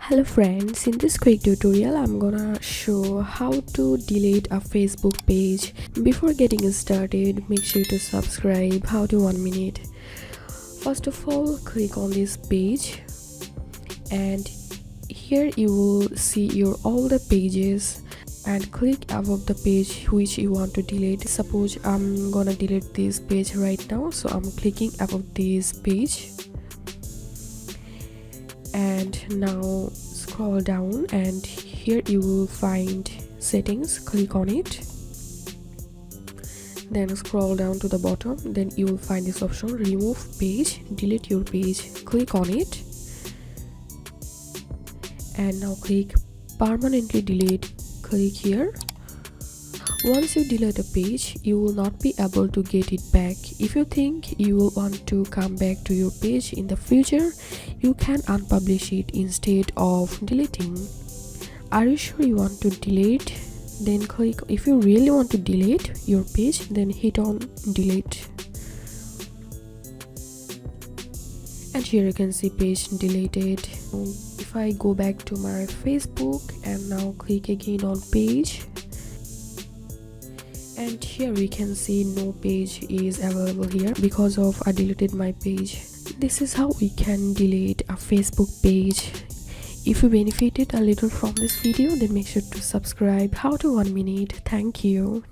Hello friends, in this quick tutorial I'm gonna show how to delete a Facebook page. Before getting started, make sure to subscribe. How to 1 minute. First of all, click on this page and here you will see your all the pages and click above the page which you want to delete. Suppose I'm gonna delete this page right now, so I'm clicking above this page. And now scroll down and here you will find settings. Click on it, then scroll down to the bottom, then you will find this option, remove page, delete your page. Click on it and now click permanently delete. Click here. Once you delete a page, you will not be able to get it back. If you think you will want to come back to your page in the future, you can unpublish it instead of deleting. Are you sure you want to delete? Then click. If you really want to delete your page, then hit on delete. And here you can see page deleted. If I go back to my Facebook and now click again on page, and here we can see no page is available here because of I deleted my page. This is how we can delete a Facebook page. If you benefited a little from this video, then make sure to subscribe. How to 1 minute. Thank you.